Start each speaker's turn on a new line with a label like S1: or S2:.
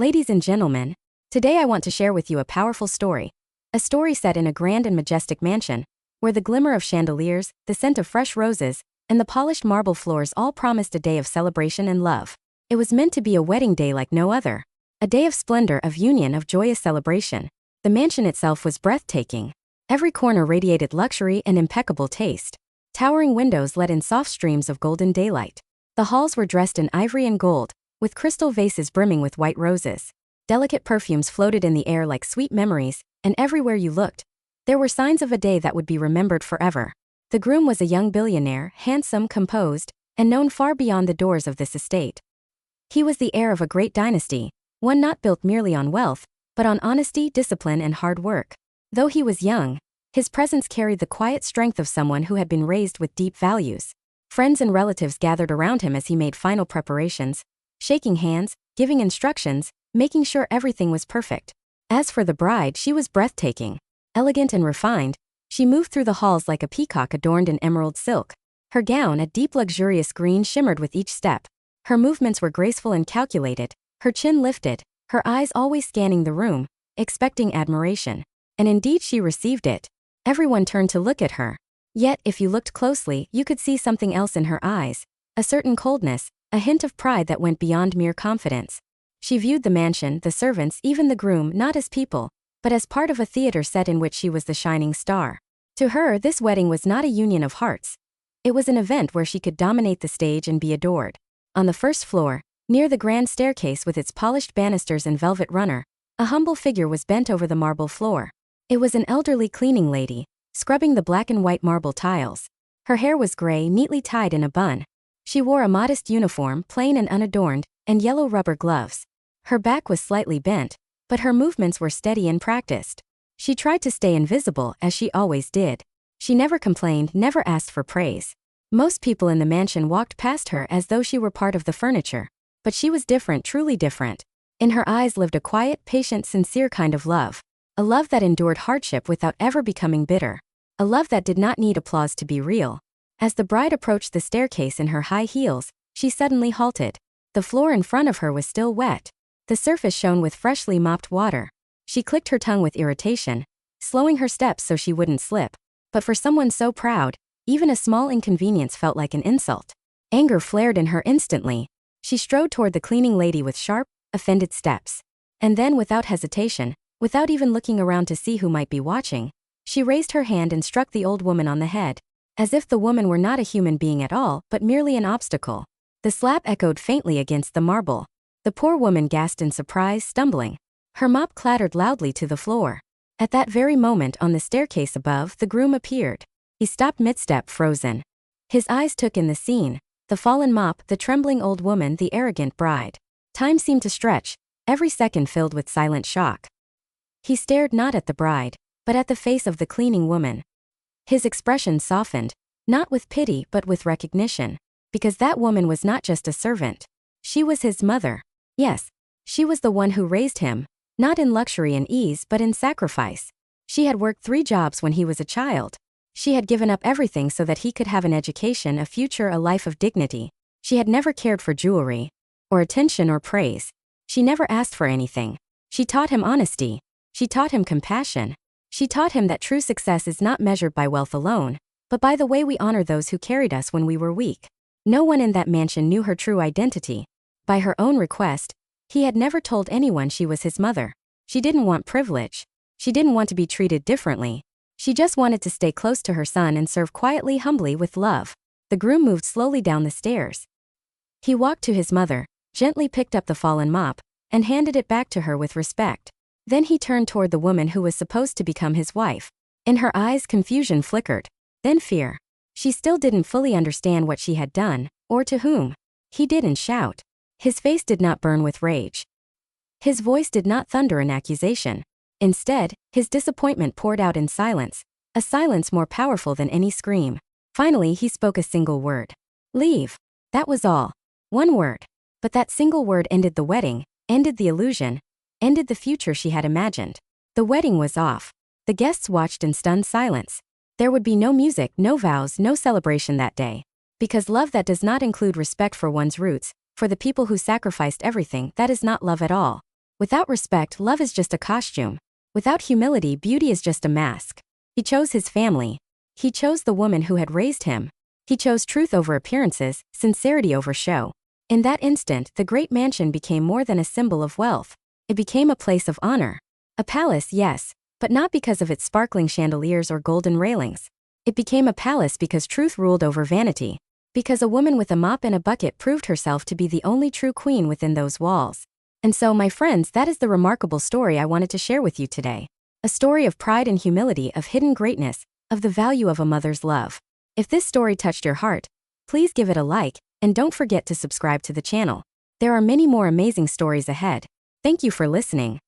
S1: Ladies and gentlemen, today I want to share with you a powerful story. A story set in a grand and majestic mansion, where the glimmer of chandeliers, the scent of fresh roses, and the polished marble floors all promised a day of celebration and love. It was meant to be a wedding day like no other. A day of splendor, of union, of joyous celebration. The mansion itself was breathtaking. Every corner radiated luxury and impeccable taste. Towering windows let in soft streams of golden daylight. The halls were dressed in ivory and gold, with crystal vases brimming with white roses. Delicate perfumes floated in the air like sweet memories, and everywhere you looked, there were signs of a day that would be remembered forever. The groom was a young billionaire, handsome, composed, and known far beyond the doors of this estate. He was the heir of a great dynasty, one not built merely on wealth, but on honesty, discipline, and hard work. Though he was young, his presence carried the quiet strength of someone who had been raised with deep values. Friends and relatives gathered around him as he made final preparations, shaking hands, giving instructions, making sure everything was perfect. As for the bride, she was breathtaking. Elegant and refined, she moved through the halls like a peacock adorned in emerald silk. Her gown, a deep luxurious green, shimmered with each step. Her movements were graceful and calculated, her chin lifted, her eyes always scanning the room, expecting admiration. And indeed she received it. Everyone turned to look at her. Yet, if you looked closely, you could see something else in her eyes. A certain coldness, a hint of pride that went beyond mere confidence. She viewed the mansion, the servants, even the groom, not as people, but as part of a theater set in which she was the shining star. To her, this wedding was not a union of hearts. It was an event where she could dominate the stage and be adored. On the first floor, near the grand staircase with its polished banisters and velvet runner, a humble figure was bent over the marble floor. It was an elderly cleaning lady, scrubbing the black and white marble tiles. Her hair was gray, neatly tied in a bun. She wore a modest uniform, plain and unadorned, and yellow rubber gloves. Her back was slightly bent, but her movements were steady and practiced. She tried to stay invisible, as she always did. She never complained, never asked for praise. Most people in the mansion walked past her as though she were part of the furniture. But she was different, truly different. In her eyes lived a quiet, patient, sincere kind of love. A love that endured hardship without ever becoming bitter. A love that did not need applause to be real. As the bride approached the staircase in her high heels, she suddenly halted. The floor in front of her was still wet. The surface shone with freshly mopped water. She clicked her tongue with irritation, slowing her steps so she wouldn't slip. But for someone so proud, even a small inconvenience felt like an insult. Anger flared in her instantly. She strode toward the cleaning lady with sharp, offended steps. And then, without hesitation, without even looking around to see who might be watching, she raised her hand and struck the old woman on the head, as if the woman were not a human being at all, but merely an obstacle. The slap echoed faintly against the marble. The poor woman gasped in surprise, stumbling. Her mop clattered loudly to the floor. At that very moment, on the staircase above, the groom appeared. He stopped mid-step, frozen. His eyes took in the scene, the fallen mop, the trembling old woman, the arrogant bride. Time seemed to stretch, every second filled with silent shock. He stared not at the bride, but at the face of the cleaning woman. His expression softened, not with pity but with recognition, because that woman was not just a servant. She was his mother. Yes, she was the one who raised him, not in luxury and ease but in sacrifice. She had worked 3 jobs when he was a child. She had given up everything so that he could have an education, a future, a life of dignity. She had never cared for jewelry, or attention or praise. She never asked for anything. She taught him honesty. She taught him compassion. She taught him that true success is not measured by wealth alone, but by the way we honor those who carried us when we were weak. No one in that mansion knew her true identity. By her own request, he had never told anyone she was his mother. She didn't want privilege. She didn't want to be treated differently. She just wanted to stay close to her son and serve quietly, humbly, with love. The groom moved slowly down the stairs. He walked to his mother, gently picked up the fallen mop, and handed it back to her with respect. Then he turned toward the woman who was supposed to become his wife. In her eyes, confusion flickered, then fear. She still didn't fully understand what she had done, or to whom. He didn't shout. His face did not burn with rage. His voice did not thunder in accusation. Instead, his disappointment poured out in silence, a silence more powerful than any scream. Finally, he spoke a single word. Leave. That was all. One word. But that single word ended the wedding, ended the illusion, ended the future she had imagined. The wedding was off. The guests watched in stunned silence. There would be no music, no vows, no celebration that day. Because love that does not include respect for one's roots, for the people who sacrificed everything, that is not love at all. Without respect, love is just a costume. Without humility, beauty is just a mask. He chose his family. He chose the woman who had raised him. He chose truth over appearances, sincerity over show. In that instant, the great mansion became more than a symbol of wealth. It became a place of honor. A palace, yes, but not because of its sparkling chandeliers or golden railings. It became a palace because truth ruled over vanity. Because a woman with a mop and a bucket proved herself to be the only true queen within those walls. And so, my friends, that is the remarkable story I wanted to share with you today. A story of pride and humility, of hidden greatness, of the value of a mother's love. If this story touched your heart, please give it a like, and don't forget to subscribe to the channel. There are many more amazing stories ahead. Thank you for listening.